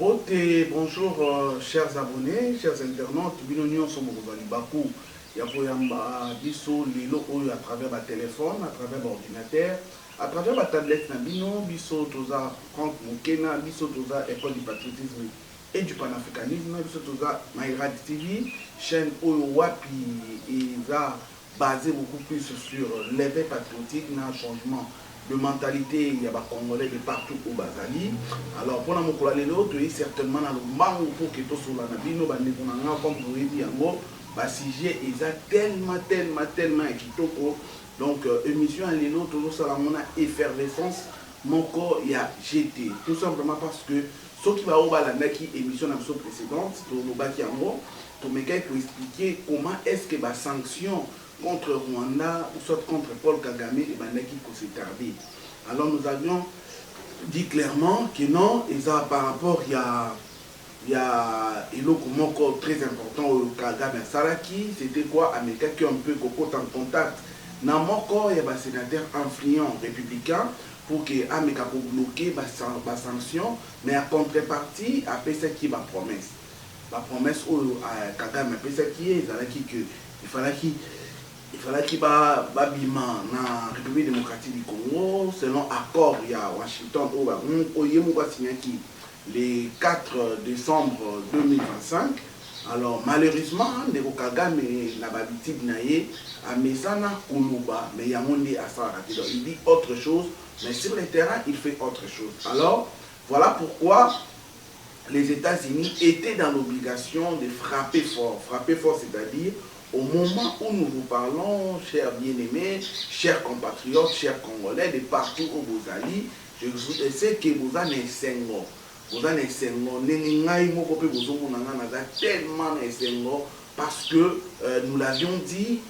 Ok, bonjour chers abonnés, chers internautes, Binonion Somogozali Bakou, Yapoyamba, Bisso, Lilo, à travers ma téléphone, à travers l'ordinateur, à travers ma tablette, Nabino, Bisso, Toza, Franck Moukena, Bisso, Toza, École du patriotisme et du panafricanisme, Bisso, Toza, Maïrad TV, chaîne Oyowapi, et ça, basé beaucoup plus sur l'éveil patriotique, un changement de mentalité, il y a des Congolais de partout au Bazali. Alors, pour nous, tu es certainement dans le manque pour que tu sois là, comme vous l'avez dit, le sujet est tellement équitable. Donc, émission à l'élo, toujours ça, on a effervescence, mon corps y a jeté. Tout simplement parce que ce qui va au balandaki, émission dans l'émission précédente, le baki en haut, pour expliquer comment est-ce que la sanction contre Rwanda ou soit contre Paul Kagame et Bandaki pour s'est tardé. Alors nous avions dit clairement que non, et ça par rapport il y a un très important au Kagame Saraki, c'était quoi Américain qui est un peu cocotte en contact. Dans mon corps, il y a un sénateur influent républicain pour que Américain pour bloquer la sanction, mais en contrepartie, après ça qui est ma promesse. La promesse au Kagame, après ça qui est, il fallait qu'il y ait la République démocratique du Congo, selon accord, il y a Washington, le 4 décembre 2025. Alors, malheureusement, Ndeko Kagame n'a pas dit à Mesana Koulouba, mais il y a monde à ça. Il dit autre chose, mais sur le terrain, il fait autre chose. Alors, voilà pourquoi les États-Unis étaient dans l'obligation de frapper fort. Frapper fort, c'est-à-dire au moment où nous vous parlons, chers bien-aimés, chers compatriotes, chers Congolais, de partout où vous allez, je sais que vous en êtes sengo. Vous en êtes sengo. Tellement parce que nous l'avions dit,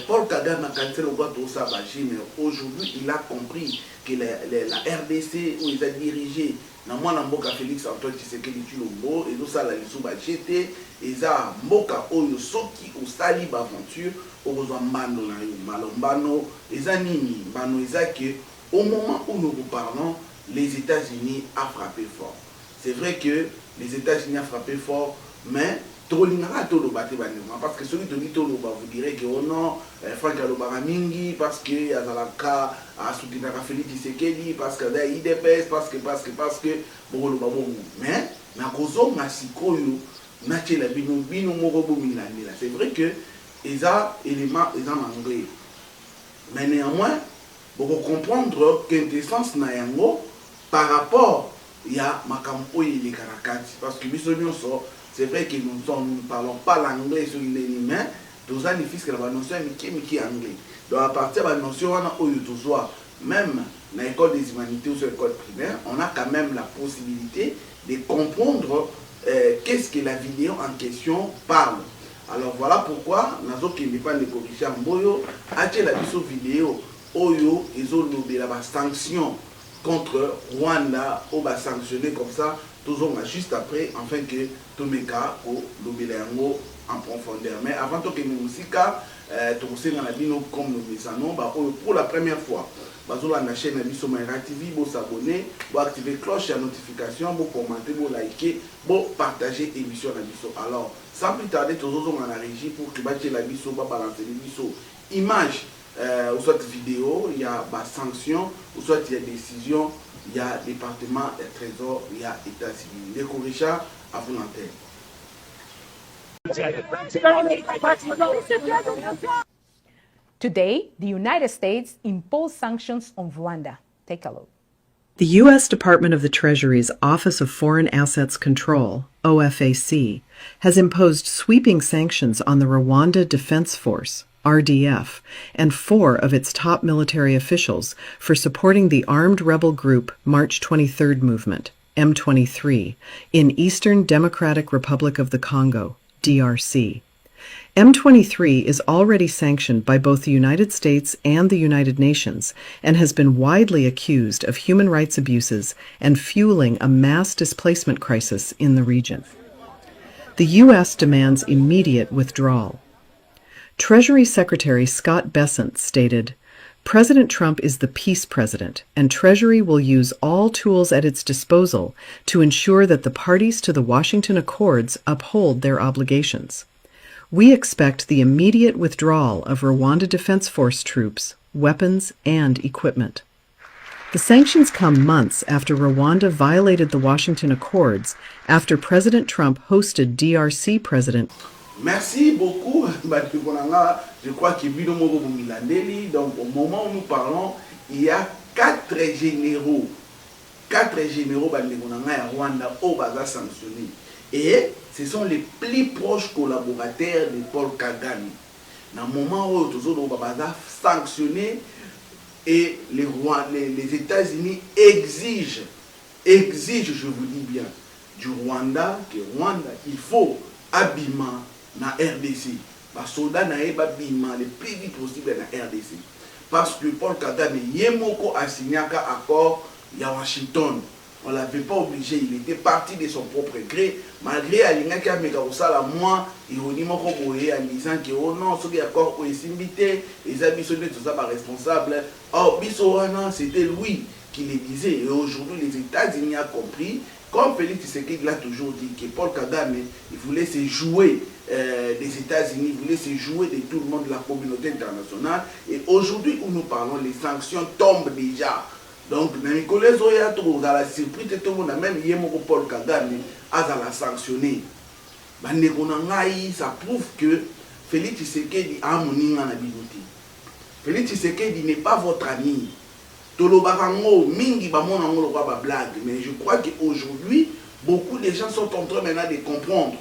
Paul Kagame a cancellé le droit de sa mais aujourd'hui il a compris que la RDC où il a dirigé, na mwana mboka Félix Antoine Tshisekedi Tshilombo et ça la lisu ba jeté eza mboka oyo soki osali ba aventure okozwa mbano na yo malombano eza nini mbano eza que au moment où nous vous parlons les États-Unis a frappé fort. C'est vrai que les États-Unis a frappé fort, mais parce que celui qui dit Toloba vous direz que oh non, Franck Alobara Mingi, parce que Azalaka a soutenu Félix Tshisekedi, parce que IDPS, parce que, mais, Nakozo Masikoyo, Nachela Bino Morobo Milanela. C'est vrai que les éléments, ils ont anglais. Mais néanmoins, pour comprendre quintessence Nayango par rapport à Makampo et les Karakati, parce que nous sommes. C'est vrai que nous ne parlons pas l'anglais sur les humains, tous les fils qui ont la notion de anglais. Donc à partir de la notion, même dans l'école des humanités ou sur l'école primaire, on a quand même la possibilité de comprendre qu'est-ce que la vidéo en question parle. Alors voilà pourquoi, nous avons pas de corriger en boyo, à la vidéo, oyo, ils ont la sanction contre Rwanda, on va sanctionner comme ça, toujours juste après, afin que tous mes cas, au l'obéléango en profondeur. Mais avant que nous aussi, tu sais, comme nous disons, pour la première fois, sur la chaîne Abisso Maïra TV, vous s'abonner, vous activer cloche à notification, vous commenter, vous liker, vous partager l'émission Abisso. Alors, sans plus tarder, tous nous en la régie pour que l'Abisso va balancer l'Abisso image. Ou soit vidéo, il y a des sanctions, ou soit il y a décision, il y a département des trésors, il y a état civil. Les corrigeants à vous l'antenne. Today, the United States imposed sanctions on Rwanda. Take a look. The U.S. Department of the Treasury's Office of Foreign Assets Control, OFAC, has imposed sweeping sanctions on the Rwanda Defense Force, RDF, and 4 of its top military officials for supporting the armed rebel group March 23rd Movement, M23, in Eastern Democratic Republic of the Congo, DRC. M23 is already sanctioned by both the United States and the United Nations and has been widely accused of human rights abuses and fueling a mass displacement crisis in the region. The U.S. demands immediate withdrawal. Treasury Secretary Scott Bessent stated, President Trump is the peace president, and Treasury will use all tools at its disposal to ensure that the parties to the Washington Accords uphold their obligations. We expect the immediate withdrawal of Rwanda Defense Force troops, weapons, and equipment. The sanctions come months after Rwanda violated the Washington Accords after President Trump hosted DRC President. Merci beaucoup, je crois que donc au moment où nous parlons, il y a 4 généraux à Rwanda au Baza sanctionnés. Et ce sont les plus proches collaborateurs de Paul Kagame. Dans le moment où tous les Baza sanctionnés, et les États-Unis exigent, je vous dis bien, du Rwanda, que Rwanda, il faut abîmer na RDC. Les soldats n'ont pas bima le plus vite possible na RDC. Parce que Paul Kagame, Yemoko a signé un accord à Washington. On ne l'avait pas obligé, il était parti de son propre gré. Malgré Alinga qui a mis la moi, ironie moko boye en disant que oh non, ce qui accord est invité, les amis sont tout ça pas responsables. Or, Bissoana, c'était lui qui le disait. Et aujourd'hui, les États-Unis ont compris, comme Félix Tshisekedi l'a toujours dit, que Paul Kagame, il voulait se jouer des États-Unis, il voulait se jouer de tout le monde de la communauté internationale. Et aujourd'hui où nous parlons, les sanctions tombent déjà. Donc, Nicolas Zoya, vous avez surpris tout le monde, même Yemoko Paul Kagame, a sanctionné. Ça prouve que Félix Tshisekedi a mon inanabilité. Félix Tshisekedi n'est pas votre ami. Mais je crois qu'aujourd'hui, beaucoup de gens sont en train maintenant de comprendre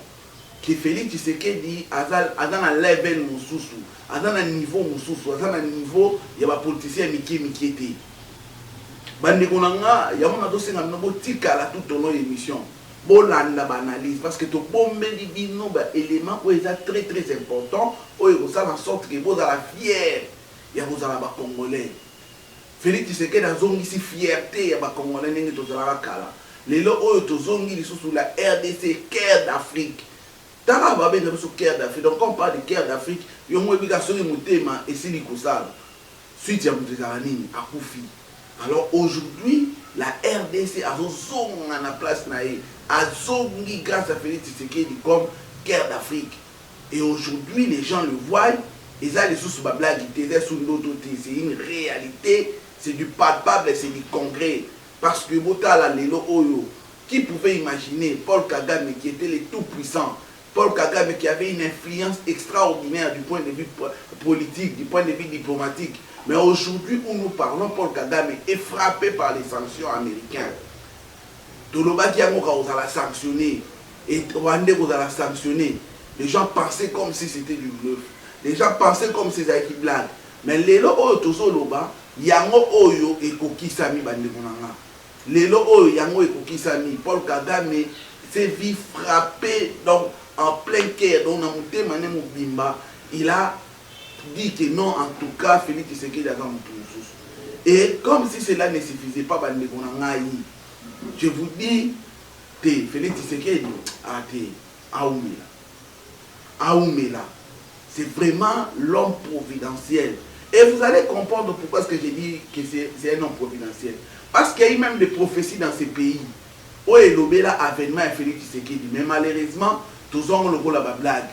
que Félix Tshisekedi a un level moussoussou, a un niveau moussoussou, a un niveau, il y a des politiciens qui étaient. Bandekonanga, il y a un dossier qui a tout au long de l'émission. Bolanda banalise parce que tu bombes des éléments qui sont très très importants, où il y a en sorte que vous êtes fiers, il y a vous êtes Congolais. Félix Tshisekedi a zongi si fierté ya ba Congolais nenge tozala kala. Lelo oyo tozongi lisusu la RDC, Caire d'Afrique. Tala ba benga biso Caire d'Afrique. Donc quand on parle de Caire d'Afrique, yo mo bika soki mutema esili kosala. Suite ya mutezala nini akufi. Alors aujourd'hui, la RDC a zonga na place nae, a zongi grâce à Félix Tshisekedi comme Caire d'Afrique. Et aujourd'hui, les gens le voient, et ça les sous blague, c'est une réalité. C'est du palpable, c'est du concret. Parce que Botala Lelo Oyo, qui pouvait imaginer Paul Kagame qui était le tout-puissant, Paul Kagame qui avait une influence extraordinaire du point de vue politique, du point de vue diplomatique. Mais aujourd'hui où nous parlons, Paul Kagame est frappé par les sanctions américaines. Tolobaki Yamoka vous a sanctionné, et Rwandais vous a sanctionné. Les gens pensaient comme si c'était du bluff. Les gens pensaient comme si c'était une blague. Mais Lelo Oyo Tozoloba, yango oyo ekokisami bandekonanga. Lelo oyo yango ekokisami. Paul Kagame s'est vu frappé donc en plein cœur, donc dans mutema ne mubimba. Il a dit que non, en tout cas, Félix Tshisekedi a gagné. Et comme si cela ne suffisait pas, bandekonanga, je vous dis, Félix Tshisekedi a été Aoumela. C'est vraiment l'homme providentiel. Et vous allez comprendre pourquoi est-ce que j'ai dit que c'est un homme providentiel. Parce qu'il y a eu même des prophéties dans ces pays. Où est l'obéla avènement à Félix Tshisekedi. Mais malheureusement, tous ont le rôle à la blague.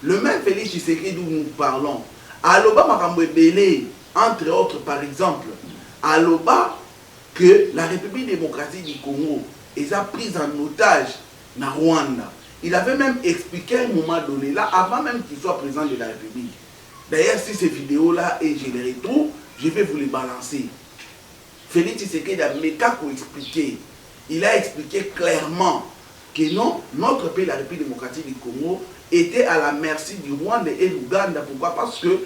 Le même Félix Tshisekedi dont nous parlons, à l'Oba Makambo Belé, entre autres par exemple, à l'Oba que la République démocratique du Congo est prise en otage dans Rwanda. Il avait même expliqué à un moment donné, là, avant même qu'il soit président de la République. D'ailleurs, si ces vidéos-là, et je les retrouve, je vais vous les balancer. Félix Tshisekedi a expliqué. Il a expliqué clairement que non, notre pays, la République démocratique du Congo, était à la merci du Rwanda et de l'Ouganda. Pourquoi? Parce que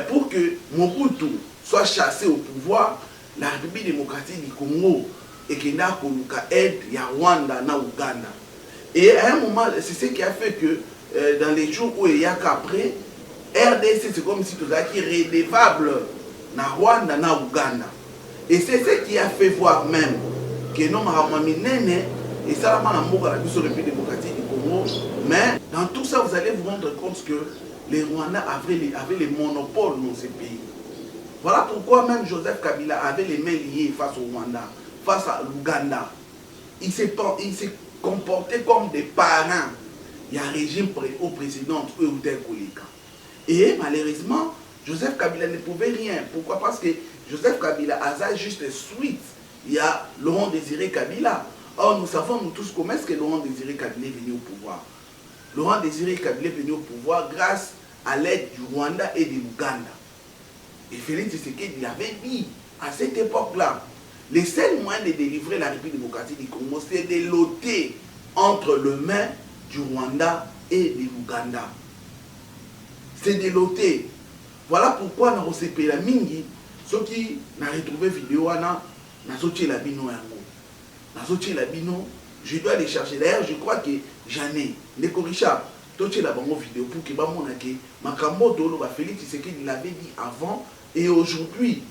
pour que Mobutu soit chassé au pouvoir, la République démocratique du Congo et qu'il y a aide, il y a Rwanda, il y a Ouganda. Et à un moment, c'est ce qui a fait que dans les jours où il y a qu'après, RDC, c'est comme si tout ça qui est redevable dans Rwanda, dans Ouganda. Et c'est ce qui a fait voir même que non, et ça, la République démocratique du Congo. Mais dans tout ça, vous allez vous rendre compte que les Rwandais avaient les monopoles dans ces pays. Voilà pourquoi même Joseph Kabila avait les mains liées face au Rwanda, face à l'Ouganda. Il s'est comporté comme des parents. Il y a un régime au président, eux ou tel collègue. Et malheureusement, Joseph Kabila ne pouvait rien. Pourquoi? Parce que Joseph Kabila a juste suite. Il y a Laurent Désiré Kabila. Or, nous savons nous tous comment est-ce que Laurent Désiré Kabila est venu au pouvoir. Laurent Désiré Kabila est venu au pouvoir grâce à l'aide du Rwanda et de l'Ouganda. Et Félix Tshisekedi avait dit à cette époque-là, les seuls moyens de délivrer la République démocratique du Congo, c'est de l'ôter entre les mains du Rwanda et de l'Ouganda. C'est de l'ôter. Voilà pourquoi dans le la mingi, ceux qui n'ont retrouvé vidéo, n'a sorti la bino yango. N'a sorti la bino, je dois les chercher. D'ailleurs, je crois que j'en ai. Neko Richard, toi tu la bonne vidéo pour que ba mona ke makambo dolo ba Félix Tshisekedi l'avait dit avant et aujourd'hui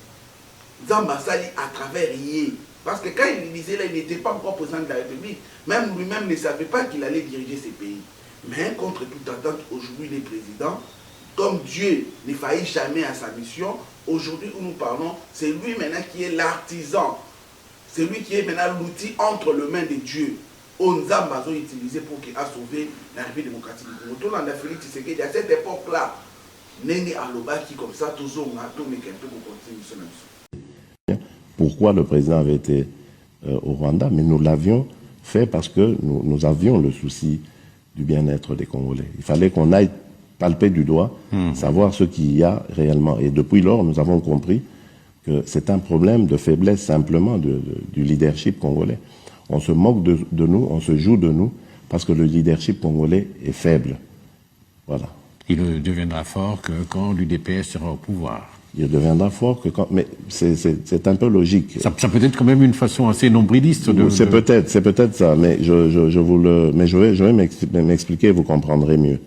Zamba Sali à travers hier. Parce que quand il disait là, il n'était pas encore président de la République. Même lui-même ne savait pas qu'il allait diriger ces pays. Mais contre toute attente, aujourd'hui, il est président. Comme Dieu ne faillit jamais à sa mission, aujourd'hui où nous parlons, c'est lui maintenant qui est l'artisan. C'est lui qui est maintenant l'outil entre les mains de Dieu. Onzamba a utilisé pour qu'il a sauvé la République démocratique du Congo. Tout le monde a Félix Tshisekedi à cette époque-là. Néné Aloba qui comme ça, toujours on a tout mais quelqu'un pour continuer sur même. Pourquoi le président avait été au Rwanda? Mais nous l'avions fait parce que nous avions le souci du bien-être des Congolais. Il fallait qu'on aille palper du doigt, savoir ce qu'il y a réellement. Et depuis lors, nous avons compris que c'est un problème de faiblesse simplement du leadership congolais. On se moque de nous, on se joue de nous, parce que le leadership congolais est faible. Voilà. Il deviendra fort que quand l'UDPS sera au pouvoir. Il deviendra fort que quand... Mais c'est un peu logique. Ça peut être quand même une façon assez nombriliste de... C'est peut-être ça, mais je vais m'expliquer, vous comprendrez mieux.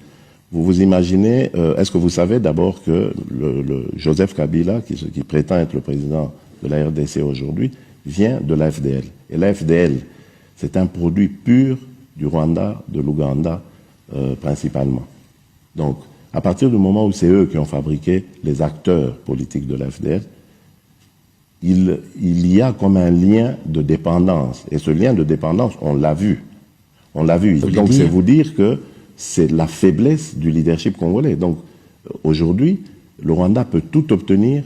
Vous vous imaginez, est-ce que vous savez d'abord que le Joseph Kabila, qui prétend être le président de la RDC aujourd'hui, vient de la FDL. Et la FDL, c'est un produit pur du Rwanda, de l'Ouganda, principalement. Donc, à partir du moment où c'est eux qui ont fabriqué les acteurs politiques de la FDL, il y a comme un lien de dépendance. Et ce lien de dépendance, on l'a vu. On l'a vu. Donc, c'est vous dire que c'est la faiblesse du leadership congolais. Donc, aujourd'hui, le Rwanda peut tout obtenir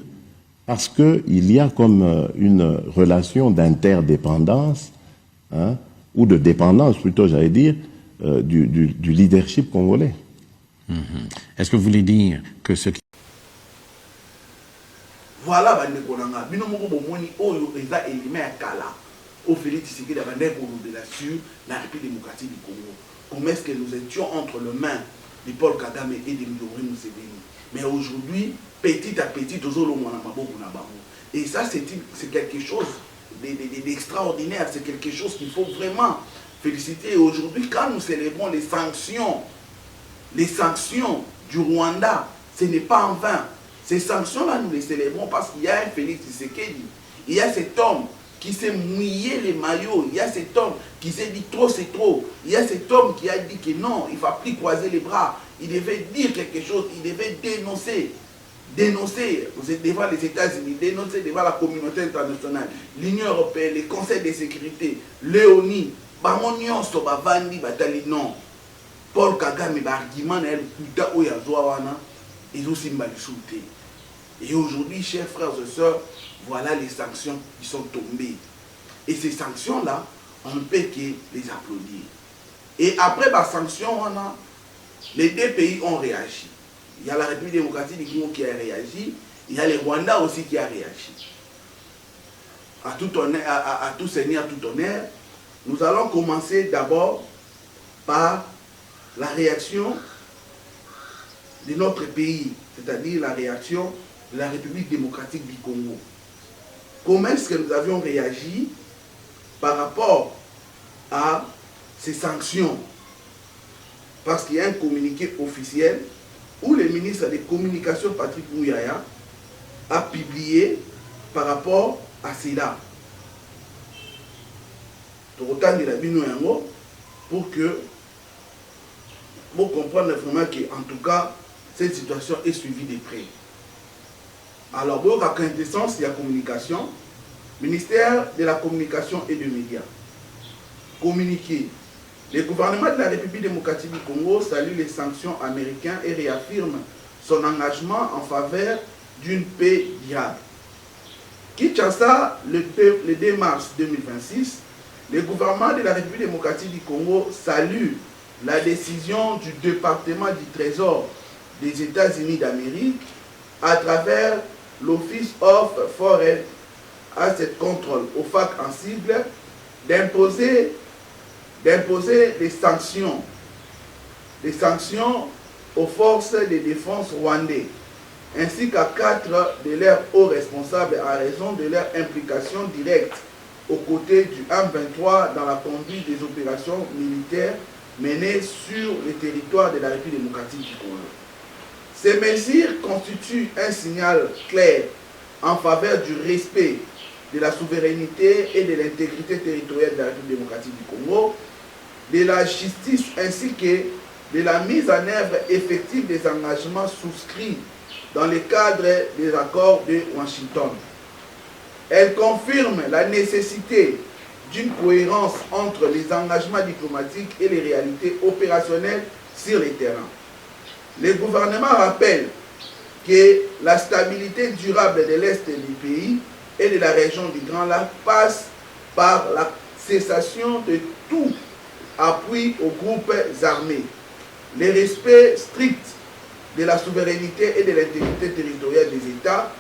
parce qu'il y a comme une relation d'interdépendance, hein, ou de dépendance plutôt, j'allais dire, du leadership congolais. Est-ce que vous voulez dire que ce qui... Voilà, Bandekolanga, Binomoko Bomoni, Oyo, Eza, Elime, Kala, au Félix Tshisekedi, sur la République démocratique du Congo. Comment est-ce que nous étions entre les mains de Paul Kagame et de Yoweri Museveni. Mais aujourd'hui, petit à petit, et ça, c'est quelque chose d'extraordinaire, c'est quelque chose qu'il faut vraiment féliciter. Et aujourd'hui, quand nous célébrons les sanctions du Rwanda, ce n'est pas en vain. Ces sanctions-là, nous les célébrons parce qu'il y a un Félix Tshisekedi. Il y a cet homme qui s'est mouillé les maillots. Il y a cet homme qui s'est dit trop c'est trop. Il y a cet homme qui a dit que non, il ne va plus croiser les bras. Il devait dire quelque chose, il devait dénoncer. Dénoncer devant les États-Unis, dénoncer devant la communauté internationale, l'Union européenne, les conseils de sécurité, Léonie, Bamonion, Sobavandi, Batali, non. Paul Kagame, l'argument, ils ont symbolisé. Et aujourd'hui, chers frères et sœurs, voilà les sanctions qui sont tombées. Et ces sanctions-là, on ne peut que les applaudir. Et après les sanctions, les deux pays ont réagi. Il y a la République démocratique du Congo qui a réagi, il y a le Rwanda aussi qui a réagi. À tout seigneur, tout honneur, nous allons commencer d'abord par la réaction de notre pays, c'est-à-dire la réaction de la République démocratique du Congo. Comment est-ce que nous avions réagi par rapport à ces sanctions? Parce qu'il y a un communiqué officiel où le ministre des Communications, Patrick Mouyaya, a publié par rapport à cela. Pour que vous compreniez vraiment qu'en tout cas, cette situation est suivie de près. Alors, pour la quintessence, il y a communication, ministère de la communication et des médias. Communiquer. Le gouvernement de la République démocratique du Congo salue les sanctions américaines et réaffirme son engagement en faveur d'une paix durable. Kinshasa, le 2 mars 2026, le gouvernement de la République démocratique du Congo salue la décision du département du Trésor des États-Unis d'Amérique à travers l'Office of Foreign Asset Control, OFAC en sigle, d'imposer des sanctions aux forces de défense rwandais, ainsi qu'à 4 de leurs hauts responsables à raison de leur implication directe aux côtés du M23 dans la conduite des opérations militaires menées sur le territoire de la République démocratique du Congo. Ces mesures constituent un signal clair en faveur du respect de la souveraineté et de l'intégrité territoriale de la République démocratique du Congo, de la justice ainsi que de la mise en œuvre effective des engagements souscrits dans le cadre des accords de Washington. Elle confirme la nécessité d'une cohérence entre les engagements diplomatiques et les réalités opérationnelles sur le terrain. Le gouvernement rappelle que la stabilité durable de l'Est du pays et de la région du Grand Lac passe par la cessation de tout appui aux groupes armés, le respect strict de la souveraineté et de l'intégrité territoriale des États,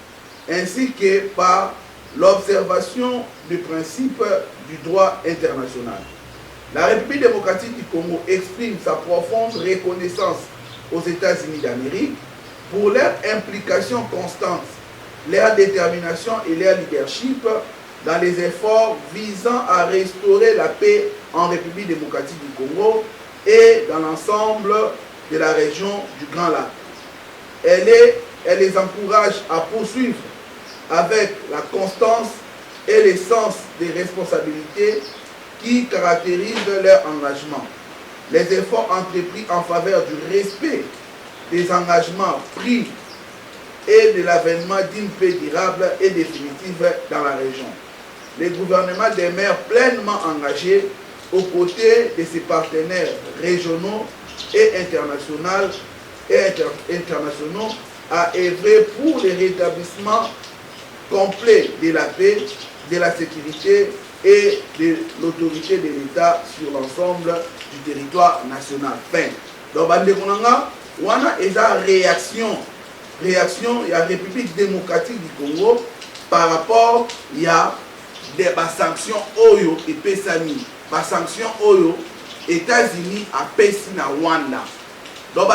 ainsi que par l'observation du principe du droit international. La République démocratique du Congo exprime sa profonde reconnaissance aux États-Unis d'Amérique pour leur implication constante, leur détermination et leur leadership dans les efforts visant à restaurer la paix en République démocratique du Congo et dans l'ensemble de la région du Grand Lac. Elle les encourage à poursuivre avec la constance et le sens des responsabilités qui caractérisent leur engagement. Les efforts entrepris en faveur du respect des engagements pris et de l'avènement d'une paix durable et définitive dans la région. Le gouvernement demeure pleinement engagé aux côtés de ses partenaires régionaux et internationaux à œuvrer pour le rétablissement complet de la paix, de la sécurité et de l'autorité de l'État sur l'ensemble du territoire national. Fin. Donc, wana eza réaction ya République démocratique du Congo par rapport à des sanctions oyo et pesami, des sanctions oyo États-Unis a pesi na Rwanda. Donc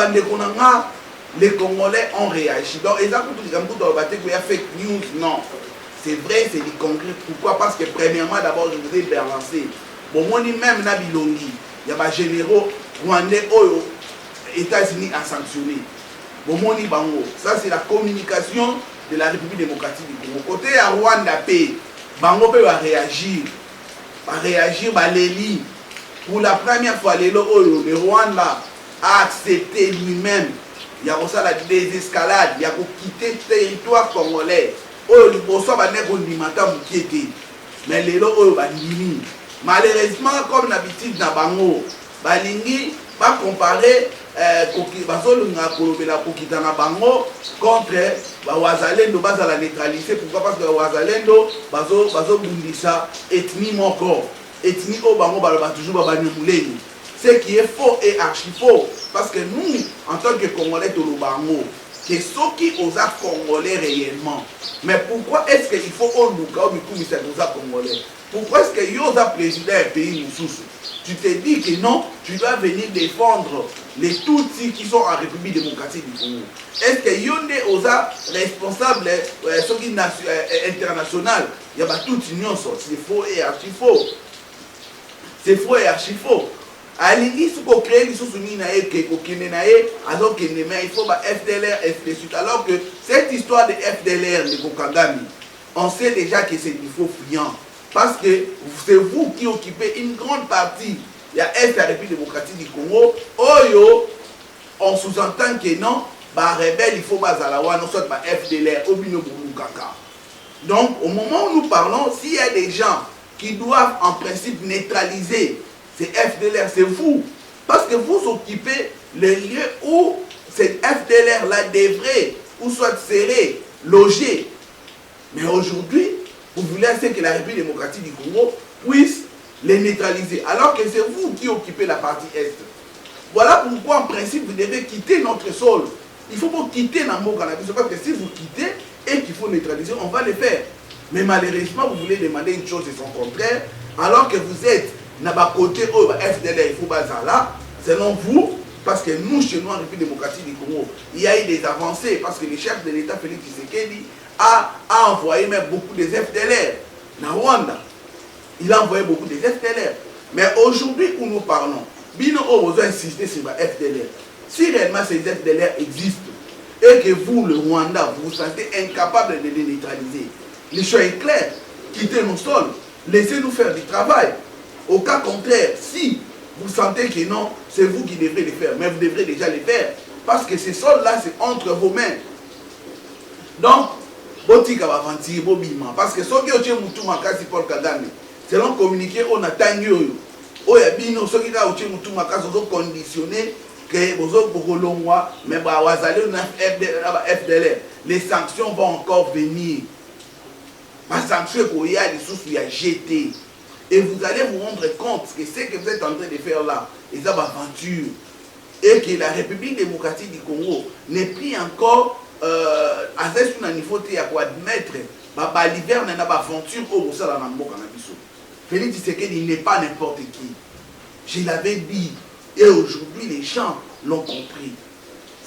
les Congolais ont réagi. Donc ils ont fake news, non. C'est vrai, c'est du concret. Pourquoi? Parce que premièrement, d'abord, je voudrais balancer. Bon, moi, même na Bilongi, il y a des généraux rwandais oyo États-Unis a sanctionné. Bon, moni bango. Ça, c'est la communication de la République démocratique du Congo. Côté à Rwanda, bango peut réagir. Baléli. Pour la première fois, le Rwanda a accepté lui-même. Il y a aussi la désescalade. Il y a quitté le territoire congolais. Mais les lots, malheureusement, comme d'habitude, na bango, balingi va comparer contre Wazalendo, la neutralité. Pourquoi? Parce que Wazalendo, bazo bundisa ethnie moko, ethnie au bango baloba toujours babanyamuleni. Ce qui est faux et archi faux, parce que nous, en tant que Congolais, tout le bango, que ceux qui osent Congolais réellement. Mais pourquoi est-ce qu'il faut au Luka ou du Congolais? Pourquoi est-ce qu'il y a un président d'un pays sous? Tu te dis que non, tu dois venir défendre les Tutsis qui sont en République démocratique du Congo. Est-ce qu'il y a des responsables internationaux? Il y a toute union, c'est faux et archi faux. C'est faux et archi faux. Il faut créer des choses il faut FDLR, FDSUD. Alors que cette histoire de FDLR, de Kokagami, on sait déjà que c'est du faux fuyant. Parce que c'est vous qui occupez une grande partie de la République démocratique du Congo. Oyo, on sous-entend que non, bah rebelle il faut bazalawa non soit bah FDLR ou bino kaka. Donc au moment où nous parlons, s'il y a des gens qui doivent en principe neutraliser ces FDLR, c'est vous, parce que vous occupez les lieux où cette FDLR là devrait ou soit serré, logé. Mais aujourd'hui, vous voulez que la République démocratique du Congo puisse les neutraliser, alors que c'est vous qui occupez la partie Est. Voilà pourquoi en principe vous devez quitter notre sol. Il faut pas quitter Nambo Cannabis, parce que si vous quittez et qu'il faut neutraliser, on va le faire. Mais malheureusement, vous voulez demander une chose et son contraire, alors que vous êtes dans le côté FDLR, il faut bazar là, selon vous, parce que nous, chez nous, en République démocratique du Congo, il y a eu des avancées, parce que le chef de l'État, Félix Tshisekedi, a envoyé même beaucoup de FDLR dans Rwanda. Il a envoyé beaucoup de FDLR. Mais aujourd'hui où nous parlons, Bino a besoin d'insister sur la FDLR. Si réellement ces FDLR existent et que vous, le Rwanda, vous vous sentez incapable de les neutraliser, le choix est clair. Quittez nos sols, laissez-nous faire du travail. Au cas contraire, si vous sentez que non, c'est vous qui devrez les faire, mais vous devrez déjà les faire. Parce que ces sols-là, c'est entre vos mains. Donc, botika va avantir, bobima. Parce que ceux qui ont tué Moutou Makasi Paul Kagame, selon communiqué, on a tangué. Oyabino, ceux qui ont tué Moutou Makasi, ont conditionné que vous avez mais FDLR. Les sanctions vont encore venir. Les sanctions qu'il y a des sources, il y a jeté. Et vous allez vous rendre compte que ce que vous êtes en train de faire là, c'est une aventure. Et que la République démocratique du Congo n'est plus encore à ce niveau où il y a quoi admettre l'hiver n'a pas aventure au sein de la Nambo Cannabis. Félix Tshisekedi n'est pas n'importe qui. Je l'avais dit. Et aujourd'hui, les gens l'ont compris.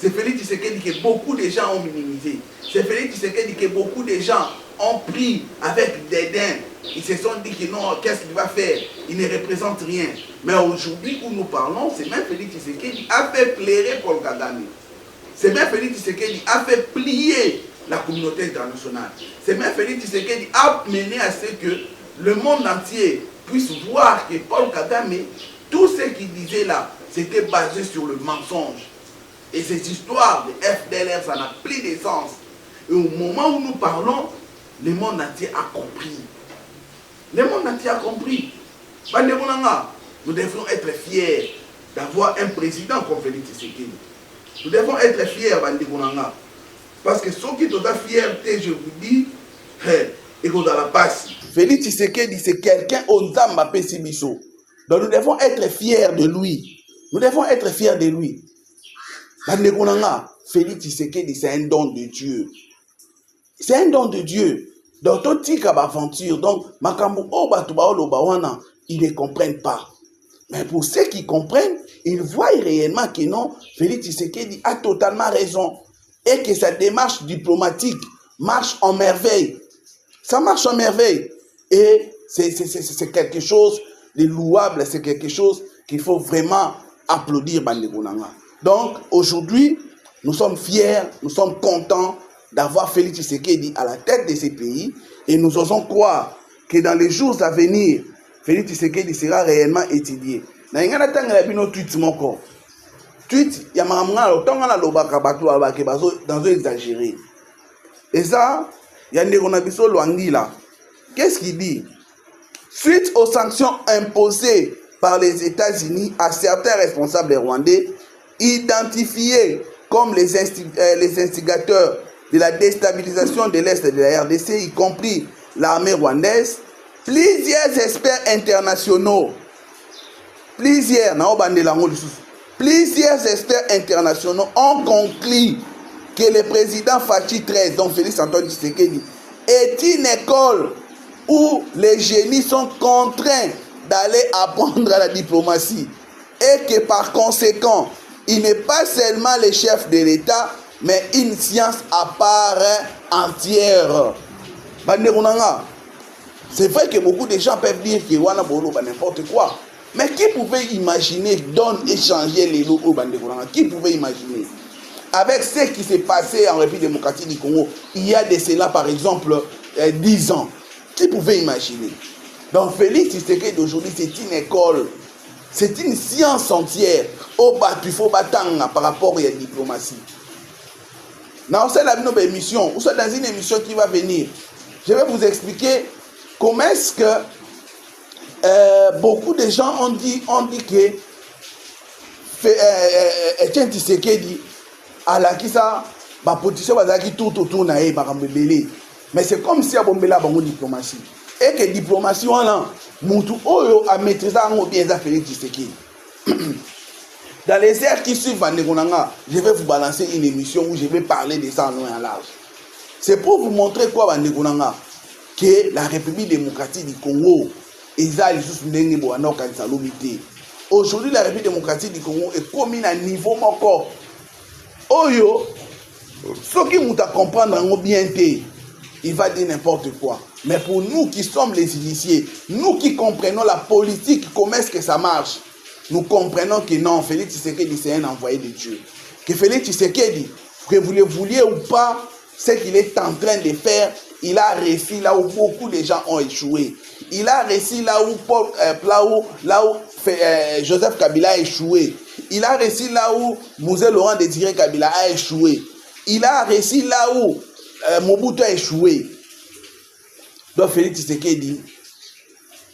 C'est Félix Tshisekedi que beaucoup de gens ont minimisé. C'est Félix Tshisekedi que beaucoup de gens ont pris avec dédain. Ils se sont dit que non, qu'est-ce qu'il va faire? Il ne représente rien. Mais aujourd'hui où nous parlons, c'est même Félix Tshisekedi a fait plairer Paul Kagame. C'est même Félix Tshisekedi a fait plier la communauté internationale. C'est même Félix Tshisekedi a mené à ce que le monde entier puisse voir que Paul Kagame, tout ce qu'il disait là, c'était basé sur le mensonge. Et cette histoire de FDLR, ça n'a plus de sens. Et au moment où nous parlons, le monde entier a compris. Le monde entier a compris. Nous devons être fiers d'avoir un président comme Félix Tshisekedi. Nous devons être fiers, parce que ceux qui sont fierté, je vous dis, et qu'on a la passe. Félix Tshisekedi, c'est quelqu'un aux âmes pessimistes. Donc nous devons être fiers de lui. Nous devons être fiers de lui. Félix Tshisekedi, c'est un don de Dieu. C'est un don de Dieu. Donc, tout tika aventure. Donc, makambo ils ne comprennent pas. Mais pour ceux qui comprennent, ils voient réellement que non, Félix Tshisekedi a totalement raison. Et que sa démarche diplomatique marche en merveille. Ça marche en merveille. Et c'est quelque chose de louable, c'est quelque chose qu'il faut vraiment applaudir. Donc, aujourd'hui, nous sommes fiers, nous sommes contents d'avoir Félix Tshisekedi à la tête de ces pays. Et nous osons croire que dans les jours à venir, Félix Tshisekedi sera réellement étudié. Dans tweet, il y a dans exagéré. Et ça, il y a des là. Qu'est-ce qu'il dit? Suite aux sanctions imposées par les États-Unis à certains responsables rwandais, identifiés comme les instigateurs de la déstabilisation de l'Est de la RDC, y compris l'armée rwandaise, plusieurs experts internationaux, plusieurs experts ont conclu que le président Fachi 13, donc Félix Antoine Tshisekedi, est une école où les génies sont contraints d'aller apprendre à la diplomatie et que par conséquent, il n'est pas seulement le chef de l'État, mais une science à part entière. C'est vrai que beaucoup de gens peuvent dire que Wana Bolo n'importe quoi. Mais qui pouvait imaginer donner et changer les lots au Bandegoranga? Qui pouvait imaginer? Avec ce qui s'est passé en République démocratique du Congo, il y a de cela par exemple 10 ans. Qui pouvait imaginer? Donc Félix Tshisekedi d'aujourd'hui, c'est une école. C'est une science entière. Au bas, il faut battre par rapport à la diplomatie. Dans cette émission, ou soit dans une émission qui va venir, je vais vous expliquer comment est-ce que beaucoup de gens ont dit que Etienne Tshisekedi alakisa ba position bazaki tout autour na ye bakambebele, mais c'est comme si abombela bango diplomatie et que diplomatie wana mutu oyo a maîtriser ngo bien za Félix Tshisekedi. Dans les heures qui suivent, je vais vous balancer une émission où je vais parler de ça en long et en large. C'est pour vous montrer quoi, que la République démocratique du Congo aujourd'hui, la République démocratique du Congo est commune à niveau encore. Oyo, ceux qui nous comprendre bien, il va dire n'importe quoi. Mais pour nous qui sommes les initiés, nous qui comprenons la politique, comment est-ce que ça marche, nous comprenons que non, Félix Tshisekedi c'est un envoyé de Dieu. Que Félix Tshisekedi, que vous le vouliez ou pas, ce qu'il est en train de faire, il a réussi là où beaucoup de gens ont échoué. Il a réussi là où, Joseph Kabila a échoué. Il a réussi là où Mouzé Laurent Désiré Kabila a échoué. Il a réussi là où Mobutu a échoué. Donc Félix Tshisekedi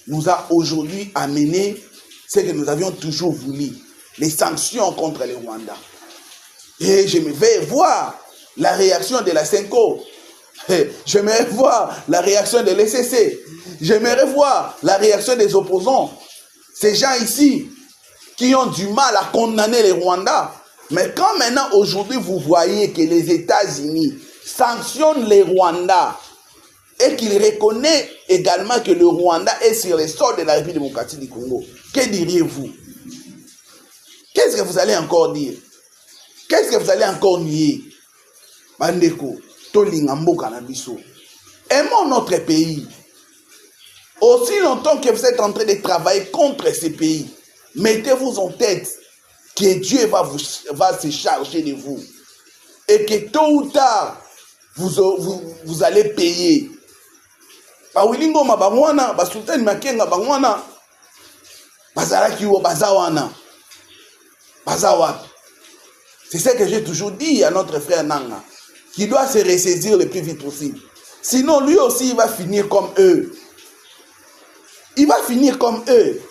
nous a aujourd'hui amené ce que nous avions toujours voulu, les sanctions contre le Rwanda. Et je me vais voir la réaction de la Senko. J'aimerais voir la réaction de l'ECC. J'aimerais voir la réaction des opposants. Ces gens ici qui ont du mal à condamner les Rwandais. Mais quand maintenant, aujourd'hui, vous voyez que les États-Unis sanctionnent les Rwandais et qu'ils reconnaissent également que le Rwanda est sur le sol de la République démocratique du Congo, que diriez-vous? Qu'est-ce que vous allez encore dire? Qu'est-ce que vous allez encore nier? Bandeko, Tolingamboka na biso. Aimons notre pays. Aussi longtemps que vous êtes en train de travailler contre ces pays, mettez-vous en tête que Dieu va se charger de vous. Et que tôt ou tard, vous allez payer. Bawilingo mabangwana, basultani makenga bangwana, bazalaki wo bazawana. Bazawa. C'est ce que j'ai toujours dit à notre frère Nanga, qui doit se ressaisir le plus vite possible. Sinon, lui aussi, il va finir comme eux. Il va finir comme eux.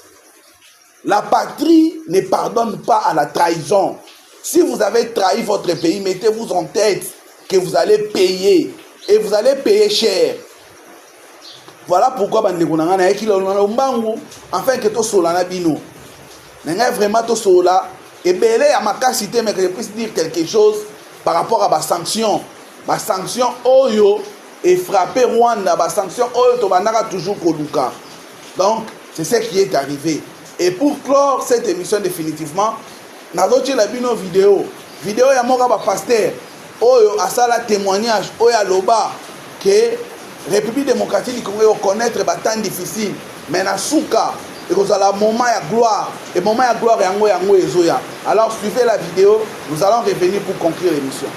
La patrie ne pardonne pas à la trahison. Si vous avez trahi votre pays, mettez-vous en tête que vous allez payer. Et vous allez payer cher. Voilà pourquoi afin que tout cela bino. N'est vraiment tout cela. Et belé à ma capacité, mais que je puisse dire quelque chose par rapport à ma sanction. Ma sanction Oyo est frappé Rwanda. Ma sanction Oyo Tobanara toujours Koluka. Donc, c'est ce qui est arrivé. Et pour clore cette émission définitivement, nous avons la bino vidéo. Vidéo ya moka ba pasteur. Oyo asala témoignage. Oyo loba que République démocratique du Congo connaître ba temps difficile. Mais na souka. Et vous avez un moment de gloire. Et moment de gloire, alors suivez la vidéo. Nous allons revenir pour conclure l'émission.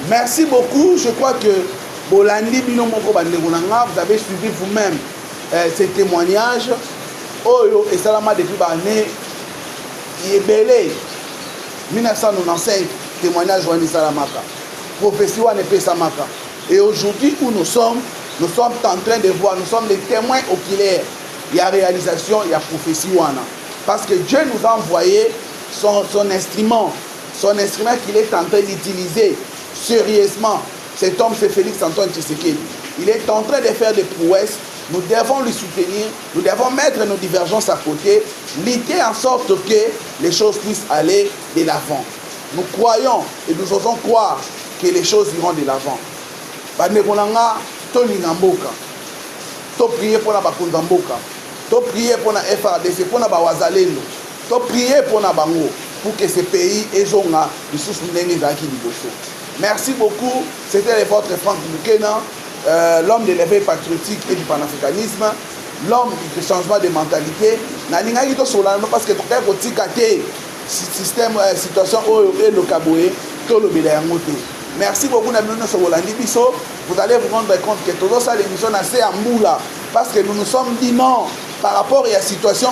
Merci beaucoup. Je crois que Bolandi Binomoko Bandegonanga, vous avez suivi vous-même ces témoignages. Oyo et Salama depuis l'année Yébélé 1995, témoignage Wani Salamaka. Prophétie Wanepe Samaka. Et aujourd'hui où nous sommes en train de voir, nous sommes les témoins oculaires. Il y a réalisation, il y a prophétie Wana. Parce que Dieu nous a envoyé son instrument qu'il est en train d'utiliser sérieusement. Cet homme, c'est Félix Antoine Tshisekedi. Il est en train de faire des prouesses. Nous devons lui soutenir, nous devons mettre nos divergences à côté, lutter en sorte que les choses puissent aller de l'avant. Nous croyons et nous osons croire que les choses iront de l'avant. Banekolanga, Tolinga Mboka, to prier pour la Bakunda Mboka, to prier pour la FRDC, pour la Bawazalendo, to prier pour la Bango, pour que ce pays ait zonga du sous-souverain d'Aki Liboso. Merci beaucoup. C'était votre Franck Bukena, l'homme de l'éveil patriotique et du panafricanisme, l'homme du changement de mentalité. Nalinga Gito Solano parce que tout le monde système, situation et le Kaboué, tout le monde. Merci beaucoup. Vous allez vous rendre compte que tout ça, l'émission est assez en moula parce que nous nous sommes dit non par rapport à la situation.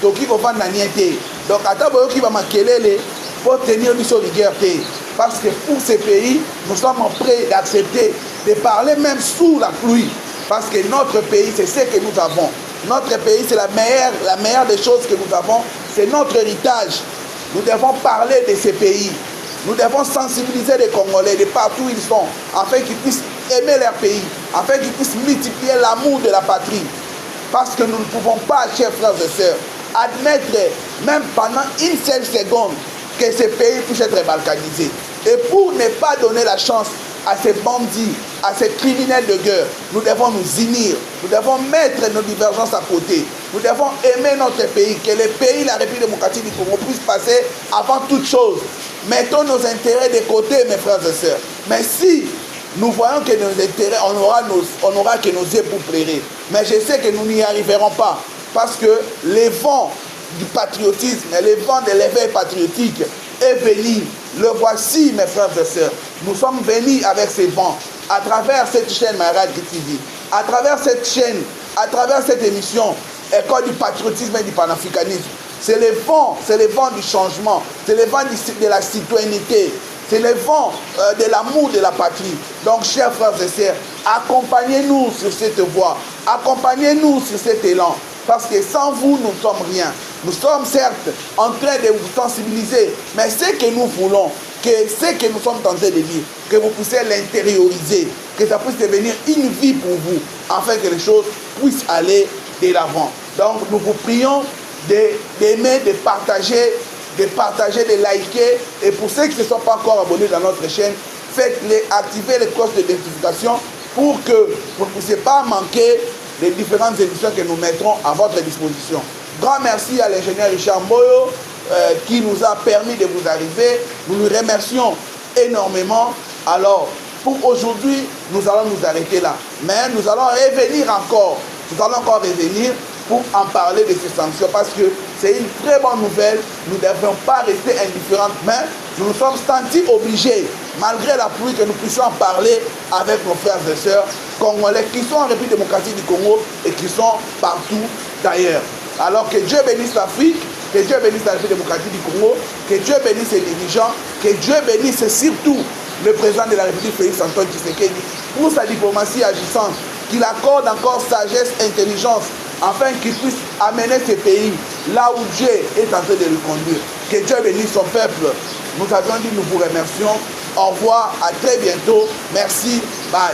Donc, à Taboyo qui va maquiller pour tenir du solidarité. Parce que pour ces pays, nous sommes prêts d'accepter de parler même sous la pluie. Parce que notre pays, c'est ce que nous avons. Notre pays, c'est la meilleure des choses que nous avons. C'est notre héritage. Nous devons parler de ces pays. Nous devons sensibiliser les Congolais de partout où ils sont, afin qu'ils puissent aimer leur pays, afin qu'ils puissent multiplier l'amour de la patrie. Parce que nous ne pouvons pas, chers frères et sœurs, admettre, même pendant une seule seconde, que ces pays puissent être balkanisés. Et pour ne pas donner la chance à ces bandits, à ces criminels de guerre, nous devons nous unir, nous devons mettre nos divergences à côté, nous devons aimer notre pays, que le pays, la République démocratique du Congo puisse passer avant toute chose. Mettons nos intérêts de côté, mes frères et sœurs. Mais si nous voyons que nos intérêts, on aura que nos époux plairer. Mais je sais que nous n'y arriverons pas, parce que les vents du patriotisme, les vents de l'éveil patriotique est venu. Le voici, mes frères et sœurs. Nous sommes venus avec ces vents, à travers cette chaîne Mayrad TV, à travers cette chaîne, à travers cette émission, École du patriotisme et du panafricanisme. C'est le vent du changement, c'est le vent de la citoyenneté, c'est le vent de l'amour de la patrie. Donc, chers frères et sœurs, accompagnez-nous sur cette voie, accompagnez-nous sur cet élan, parce que sans vous, nous ne sommes rien. Nous sommes certes en train de vous sensibiliser, mais ce que nous voulons, que ce que nous sommes en train de dire, que vous puissiez l'intérioriser, que ça puisse devenir une vie pour vous, afin que les choses puissent aller de l'avant. Donc, nous vous prions d'aimer, de partager, de liker. Et pour ceux qui ne sont pas encore abonnés dans notre chaîne, faites-les, activez les cloches de notification pour que vous ne puissiez pas manquer les différentes émissions que nous mettrons à votre disposition. Grand merci à l'ingénieur Richard Mboyo qui nous a permis de vous arriver. Nous lui remercions énormément. Alors, pour aujourd'hui, nous allons nous arrêter là. Mais nous allons revenir encore. Nous allons encore revenir pour en parler de ces sanctions parce que c'est une très bonne nouvelle. Nous ne devons pas rester indifférents, mais nous nous sommes sentis obligés, malgré la pluie, que nous puissions en parler avec nos frères et sœurs congolais qui sont en République démocratique du Congo et qui sont partout d'ailleurs. Alors que Dieu bénisse l'Afrique, que Dieu bénisse la République démocratique du Congo, que Dieu bénisse les dirigeants, que Dieu bénisse surtout le président de la République, Félix Antoine Tshisekedi, pour sa diplomatie agissante, qu'il accorde encore sagesse, intelligence, afin qu'il puisse amener ce pays là où Dieu est en train de le conduire. Que Dieu bénisse son peuple. Nous avions dit, nous vous remercions. Au revoir, à très bientôt. Merci, bye.